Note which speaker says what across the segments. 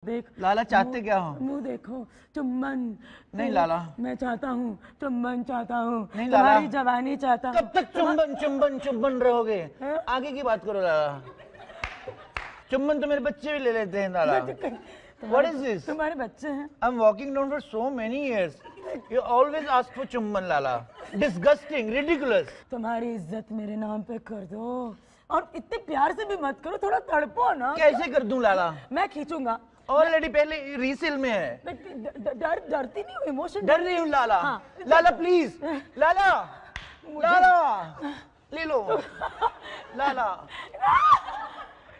Speaker 1: देख
Speaker 2: लाला चाहते क्या हो?
Speaker 1: मुंह देखो, चुम्बन।
Speaker 2: नहीं लाला,
Speaker 1: मैं चाहता हूँ चुम्बन, चाहता हूँ
Speaker 2: नहीं लाला,
Speaker 1: तुम्हारी जवानी चाहता हूँ।
Speaker 2: कब तक चुम्बन चुम्बन चुम्बन रहोगे? आगे की बात करो लाला। चुम्बन तो मेरे बच्चे भी ले लेते हैं लाला। What is this?
Speaker 1: तुम्हारे बच्चे हैं।
Speaker 2: I'm walking down for so many years. You always ask for चुम्बन लाला. Disgusting, ridiculous.
Speaker 1: तुम्हारी इज्जत मेरे नाम पे कर दो, और इतने प्यार से भी मत करो, थोड़ा तड़पो ना।
Speaker 2: कैसे कर दूं लाला?
Speaker 1: मैं खींचूंगा।
Speaker 2: ऑलरेडी पहले रीसेल में है।
Speaker 1: डरती नहीं हूँ, इमोशन
Speaker 2: डर रही हूँ लाला।
Speaker 1: हाँ।
Speaker 2: लाला प्लीज, लाला लाला ले लो लाला।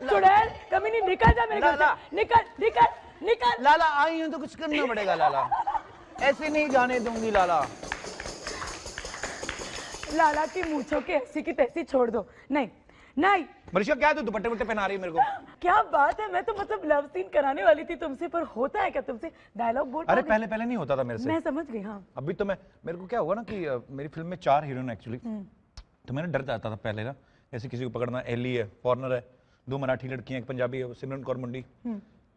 Speaker 1: चुड़ैल कभी नहीं, निकल जा मेरे घर से, निकल निकल निकल।
Speaker 2: लाला आई हूँ तो कुछ करना पड़ेगा लाला, ऐसे नहीं जाने दूंगी लाला।
Speaker 1: लाला की मूंछों के ऐसी की तैसी छोड़ दो। नहीं नहीं
Speaker 2: मरीशा, क्या तू दुपट्टे वट्टे पहना रही है मेरे को?
Speaker 1: क्या बात है, मैं तो मतलब लव सीन कराने वाली थी तुमसे, पर होता है क्या तुमसे? डायलॉग बोल।
Speaker 2: अरे पहले पहले नहीं होता था मेरे से।
Speaker 1: मैं समझ गई। हाँ
Speaker 2: अभी तो मेरे को क्या हुआ ना कि मेरी फिल्म में 4 हीरोइन एक्चुअली, तो मैंने डर जाता था पहले ना, ऐसे किसी को पकड़ना। एली है, फॉरनर है, 2 मराठी लड़कियां, एक पंजाबी है, सिमरन कौर मुंडी,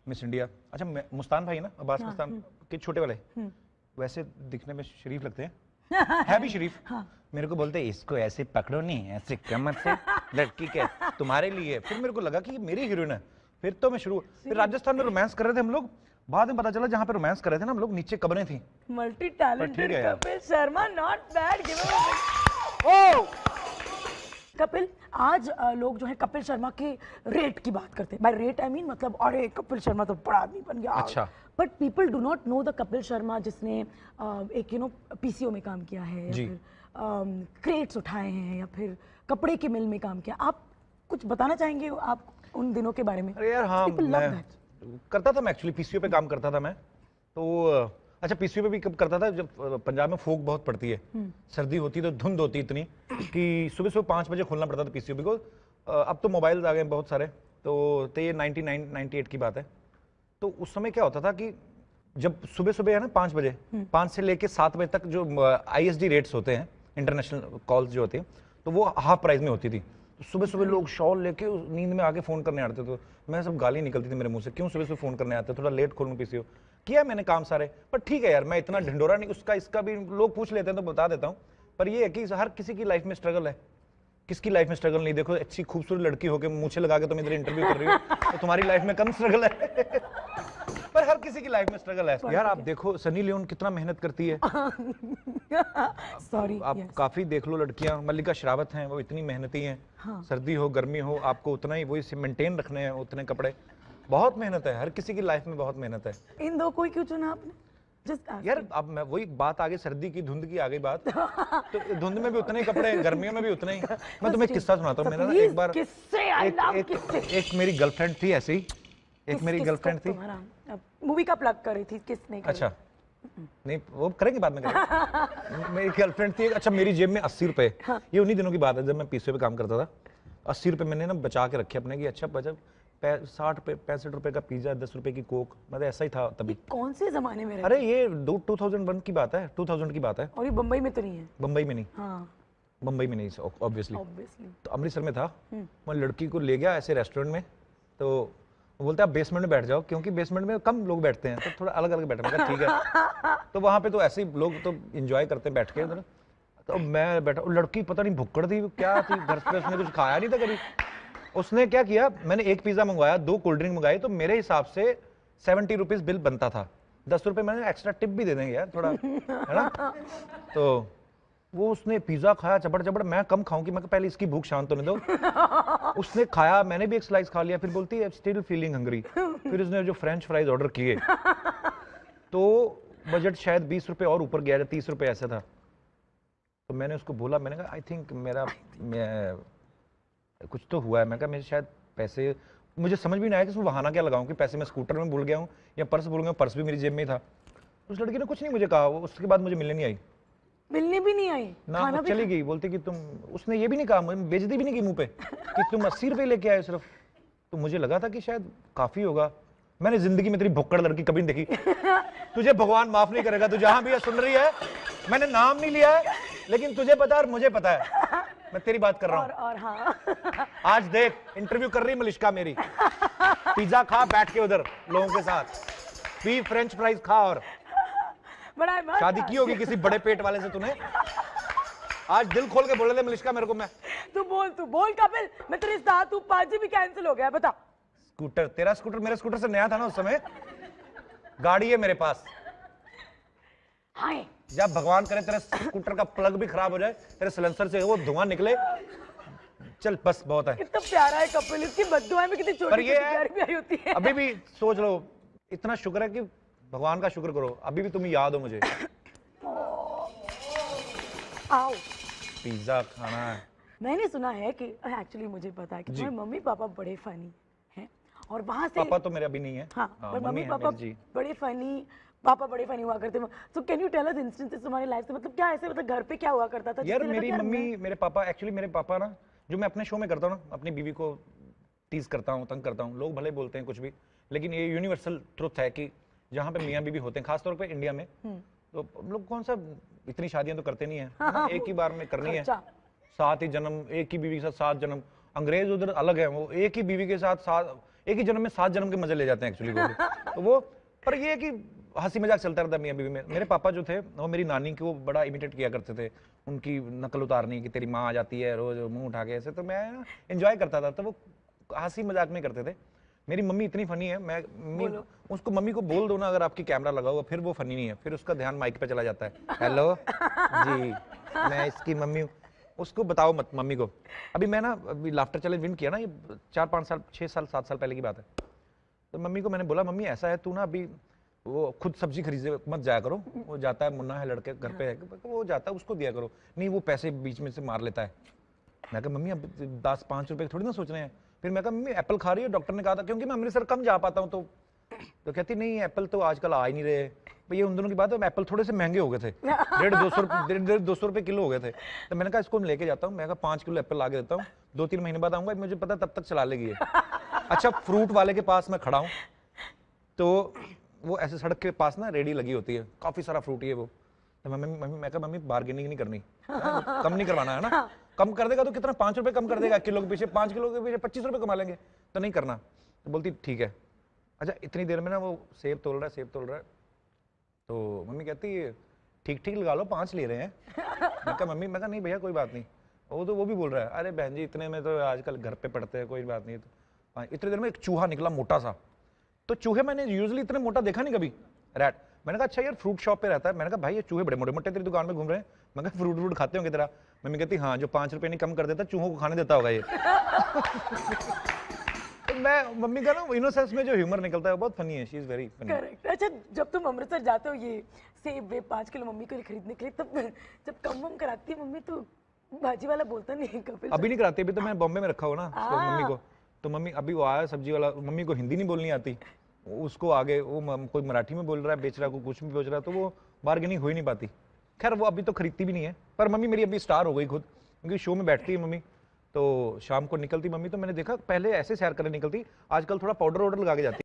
Speaker 2: मिस इंडिया। अच्छा मुस्तान भाई ना, अब्बास मुस्तान के छोटे वाले, वैसे दिखने में शरीफ लगते हैं, है भी शरीफ। मेरे को बोलते इसको ऐसे पकड़ो नहीं, ऐसे कमर से लड़की के तुम्हारे लिए। फिर मेरे को लगा कि मेरी हीरोइन है, फिर तो मैं शुरू। फिर राजस्थान में रोमांस कर रहे थे हम लोग, बाद में पता चला जहाँ पे रोमांस कर रहे थे ना हम लोग, नीचे कब्रें थी।
Speaker 1: Multi talented Kapil Sharma, not bad. Kapil, आज लोग जो है कपिल शर्मा के रेट की बात करते हैं। बाय रेट आई मीन मतलब अरे कपिल शर्मा तो बड़ा आदमी बन गया।
Speaker 2: अच्छा।
Speaker 1: But people do not know the Kapil Sharma जिसने एक पीसीओ में काम किया है, या फिर क्रेट्स उठाए हैं, या फिर कपड़े की मिल में काम किया। आप कुछ बताना चाहेंगे आप उन दिनों के बारे में?
Speaker 2: अरे यार हाँ, मैं करता था, मैं एक्चुअली पीसीओ पे काम करता था मैं तो। अच्छा, पीसीओ पे भी कब करता था जब पंजाब में फोक बहुत पड़ती है, सर्दी होती है तो धुंध होती है इतनी कि सुबह सुबह 5 बजे खोलना पड़ता था पीसीओ। बिकॉज अब तो मोबाइल आ गए बहुत सारे, तो ये 99-98 की बात है। तो उस समय क्या होता था कि जब सुबह सुबह है ना 5 बजे, 5 से लेके 7 बजे तक जो ISD रेट्स होते हैं, इंटरनेशनल कॉल्स जो होती है, तो वो हाफ प्राइस में होती थी। तो सुबह सुबह लोग शॉल लेके नींद में आके फोन करने आते थे, तो मैं सब गाली निकलती थी मेरे मुंह से, क्यों सुबह सुबह फोन करने आते, थोड़ा लेट खोलूं पीसीओ। किया मैंने काम सारे, पर ठीक है यार, मैं इतना ढिंडोरा नहीं, उसका इसका भी लोग पूछ लेते हैं तो बता देता हूँ। पर ये है कि हर किसी की लाइफ में स्ट्रगल है, किसकी लाइफ में स्ट्रगल नहीं। देखो अच्छी खूबसूरत लड़की होकर मूछे लगा के तुम इधर इंटरव्यू कर रही हो, तो तुम्हारी लाइफ में कम स्ट्रगल है पर हर किसी की लाइफ में स्ट्रगल है यार। आप देखो सनी लियोन कितना मेहनत करती है।
Speaker 1: सॉरी,
Speaker 2: आप काफी देख लो लड़कियां, मल्लिका शेरावत हैं, वो इतनी मेहनती हैं। हाँ। सर्दी हो गर्मी हो, आपको उतना ही वही मेंटेन रखने हैं, उतने कपड़े। बहुत मेहनत है, हर किसी की लाइफ में बहुत मेहनत है।
Speaker 1: इन दो कोई क्यों चुना आपने?
Speaker 2: यार अब मैं वही बात आगे, सर्दी की धुंध की आ गई बात तो धुंध में भी उतने ही कपड़े, गर्मियों में भी उतने ही। मैं तुम्हें किस्सा सुनाता हूँ। मेरा ना एक बार एक मेरी गर्लफ्रेंड थी ऐसे ही, एक मेरी गर्लफ्रेंड थी।
Speaker 1: मूवी का प्लग कर रही थी, किसने?
Speaker 2: अच्छा नहीं, वो करेंगे बाद में करेंगे। मेरी गर्लफ्रेंड थी। अच्छा, मेरी जेब में 80 रुपए, ये उन्हीं दिनों की बात है जब मैं पीसीओ पे काम करता था। 80 रुपए मैंने ना बचा के रखे अपने की। अच्छा बचा 60-65 रुपए का पिज्जा, 10 रुपए की कोक, मतलब ऐसा ही था तभी।
Speaker 1: कौन से जमाने में?
Speaker 2: अरे ये 2001 की बात है, 2000 की बात है।
Speaker 1: और ये बम्बई में तो नहीं है?
Speaker 2: बम्बई में नहीं।
Speaker 1: हाँ।
Speaker 2: बम्बई में नहीं ऑब्वियसली। तो अमृतसर में था। मैं लड़की को ले गया ऐसे रेस्टोरेंट में, तो बोलते आप बेसमेंट में बैठ जाओ, क्योंकि बेसमेंट में कम लोग बैठते हैं, तो थोड़ा अलग अलग बैठा। मैं ठीक है। तो वहाँ पे तो ऐसे ही लोग तो एंजॉय करते हैं बैठ के उधर। तो मैं बैठा, लड़की पता नहीं भुक्कड़ थी क्या थी, घर पे उसने कुछ खाया नहीं था कभी। उसने क्या किया, मैंने एक पिज्जा मंगवाया, 2 कोल्ड ड्रिंक मंगाई, तो मेरे हिसाब से 70 रुपीज बिल बनता था। 10 रुपए मैंने एक्स्ट्रा टिप भी दे देंगे यार थोड़ा, है ना। तो वो उसने पिज्जा खाया चबड़ चबड़, मैं कम खाऊंगी, मैं पहले इसकी भूख शांत होने दो। उसने खाया, मैंने भी एक स्लाइस खा लिया, फिर बोलती है स्टिल फीलिंग हंग्री। फिर उसने जो फ्रेंच फ्राइज ऑर्डर किए, तो बजट शायद 20 रुपए और ऊपर गया, 30 रुपए ऐसा था। तो मैंने उसको बोला, मैंने कहा आई थिंक कुछ तो हुआ है। मैं कहा मेरे शायद पैसे, मुझे समझ भी नहीं आया कि इसमें बहाना क्या लगाऊं कि पैसे मैं स्कूटर में भूल गया हूँ या पर्स भूल गया हूँ, पर्स भी मेरी जेब में ही था। उस लड़की ने कुछ नहीं मुझे कहा, उसके बाद मुझे मिलने नहीं आई।
Speaker 1: मिलने भी नहीं आई
Speaker 2: ना, चली गई। बोलती कि तुम, उसने ये भी नहीं कहा, बेइज्जती भी नहीं की मुंह पे कि तुम 80 रुपए लेके आए सिर्फ। तो मुझे लगा था कि शायद काफी होगा। मैंने जिंदगी में तेरी भुक्कड़ लड़की कभी नहीं देखी। तुझे भगवान माफ नहीं करेगा, तू जहां भी सुन रही है, मैंने नाम नहीं लिया है, लेकिन तुझे पता है और मुझे पता है मैं तेरी बात कर रहा हूँ।
Speaker 1: और हाँ
Speaker 2: आज देख इंटरव्यू कर रही मलिश्का मेरी, पिज्जा खा बैठ के उधर लोगों के साथ, पी फ्रेंच फ्राइज खा, और
Speaker 1: बड़ा
Speaker 2: शादी की होगी किसी बड़े पेट वाले से तूने। आज दिल खोल के बोले थे मलिश्का मेरे को। मैं
Speaker 1: तू बोल कपिल, मैं तेरे साथ हूँ, पाजी भी कैंसिल हो गया, बता।
Speaker 2: स्कूटर, तेरा स्कूटर मेरे स्कूटर से नया था ना उस समय, गाड़ी है मेरे पास।
Speaker 1: हाय
Speaker 2: जब भगवान करे तेरे स्कूटर का प्लग भी खराब हो जाए, तेरे सिलेंसर से वो धुआं निकले, चल बस बहुत है।
Speaker 1: कितना प्यारा है कपिल, इसकी बद्दुआएं में कितनी छोटी
Speaker 2: ये
Speaker 1: छोटी भी आई होती है।
Speaker 2: अभी भी सोच लो, इतना शुक्र है कि भगवान का शुक्र करो, अभी भी तुम याद हो मुझे।
Speaker 1: आओ
Speaker 2: पिज्जा खाना है।
Speaker 1: मैंने सुना है कि एक्चुअली मुझे पता है कि तुम्हारे मम्मी पापा बड़े फनी हैं, और वहां से
Speaker 2: पापा तो मेरे अभी नहीं है।
Speaker 1: हाँ, पर मम्मी
Speaker 2: है
Speaker 1: पापा
Speaker 2: मेरी जी।
Speaker 1: बड़े फनी, पापा बड़े फनी हुआ करते। तो can you tell us instances तुम्हारी लाइफ से, मतलब क्या ऐसे, मतलब घर पे क्या हुआ करता था?
Speaker 2: यार मेरी मम्मी मेरे पापा, एक्चुअली मेरे पापा ना, जो मैं अपने शो में करता हूँ ना, अपनी बीवी को टीज करता हूँ, तंग करता हूँ, लोग भले बोलते हैं कुछ भी, लेकिन ये यूनिवर्सल ट्रुथ है कि जहाँ पे मियाँ बीवी होते हैं, खासतौर पे इंडिया में, तो हम लोग कौन सा इतनी शादियां तो करते नहीं है, एक ही बार में करनी है, 7 ही जन्म, एक ही बीवी के साथ 7 जन्म। अंग्रेज उधर अलग है, वो एक ही बीवी के साथ एक ही जन्म में 7 जन्म के मजे ले जाते हैं एक्चुअली तो वो, पर ये कि हंसी मजाक चलता रहता है मियाँ बीवी में। मेरे पापा जो थे वो मेरी नानी को बड़ा इमिटेट किया करते थे, उनकी नकल उतारनी कि तेरी माँ आ जाती है रोज मुंह उठा के ऐसे, तो मैं एंजॉय करता था, तो वो हंसी मजाक में करते थे। मेरी मम्मी इतनी फनी है, मैं उसको मम्मी को बोल दो ना अगर आपकी कैमरा लगा हुआ, फिर वो फनी नहीं है, फिर उसका ध्यान माइक पे चला जाता है। हेलो जी, मैं इसकी मम्मी हूँ। उसको बताओ मत मम्मी को। अभी मैं ना अभी लाफ्टर चैलेंज विन किया ना, ये 4-5 साल 6 साल 7 साल पहले की बात है। तो मम्मी को मैंने बोला, मम्मी ऐसा है, तू ना अभी वो खुद सब्जी खरीदे मत जाया करो, वो जाता है, मुन्ना है लड़के घर पे है, वो जाता है, उसको दिया करो। नहीं वो पैसे बीच में से मार लेता है। मैं कहा मम्मी अब 10-5 रुपए थोड़ी ना सोच रहे हैं। फिर मैं कहा मम्मी एप्पल खा रही है, डॉक्टर ने कहा था, क्योंकि मैं अमृतसर कम जा पाता हूँ, तो कहती नहीं एप्पल तो आजकल आ ही नहीं रहे। भैया उन दोनों की बात है, एप्पल थोड़े से महंगे हो गए थे, 150-200 रुपए किलो हो गए थे। तो मैंने कहा इसको मैं लेके जाता हूँ, मैं कहा 5 किलो एप्पल ला के देता हूँ, 2-3 महीने बाद आऊंगा, मुझे पता तब तक चला लेगी। अच्छा फ्रूट वाले के पास मैं खड़ा हूँ, तो वो ऐसे सड़क के पास ना रेडी लगी होती है, काफी सारा फ्रूट ही है वो। तो मैं कहा मम्मी बार्गेनिंग नहीं करनी, कम नहीं करवाना है ना, कम कर देगा तो कितना 5 रुपए कम कर देगा, किलो के पीछे 5 किलो के पीछे 25 रुपए कमा लेंगे, तो नहीं करना। तो बोलती ठीक है। अच्छा इतनी देर में ना वो सेब तोल रहा है, तो मम्मी कहती है ठीक ठीक लगा लो, 5 ले रहे हैं। मैं कहा मम्मी, मैं कहा नहीं भैया कोई बात नहीं। वो भी बोल रहा है अरे बहन जी इतने में तो आजकल घर पे पड़ते हैं, कोई बात नहीं। तो इतनी देर में एक चूहा निकला मोटा सा, तो चूहे मैंने यूजुअली इतने मोटा देखा नहीं कभी, रैट। मैंने कहा अच्छा यार फ्रूट शॉप पे रहता है, मैंने कहा भाई ये चूहे बड़े मोटे मोटे तेरी दुकान में घूम रहे हैं, मैं कहा फ्रूट खाते होंगे तेरा। मम्मी कहती हाँ, जो 5 रुपए नहीं कम कर देता चूहों को खाने देता होगा ये। तो मैं मम्मी का ना इनोसेंस में जो ह्यूमर निकलता है वो बहुत फनी है, she is very funny.
Speaker 1: Correct. अच्छा जब तुम अमृतसर जाते हो ये सेब वेब 5 किलो मम्मी के लिए खरीदने के लिए, तब जब कम कराती है मम्मी तो भाजी वाला बोलता नहीं है कपिल?
Speaker 2: अभी नहीं कराती, अभी तो मैं बॉम्बे में रखा हुआ ना मम्मी को, तो मम्मी अभी वो आया सब्जी वाला, मम्मी को हिंदी नहीं बोलनी आती, उसको आगे वो कोई मराठी में बोल रहा है, बेच रहा है, कोई कुछ भी बेच रहा है, तो वो बार्गेनिंग हो ही नहीं पाती। खैर वो अभी तो खरीदती भी नहीं है, पर मम्मी मेरी अभी स्टार हो गई खुद, क्योंकि शो में बैठती है मम्मी, तो शाम को निकलती मम्मी, तो मैंने देखा पहले ऐसे सैर करने निकलती, आजकल थोड़ा पाउडर वाउडर लगा के जाती।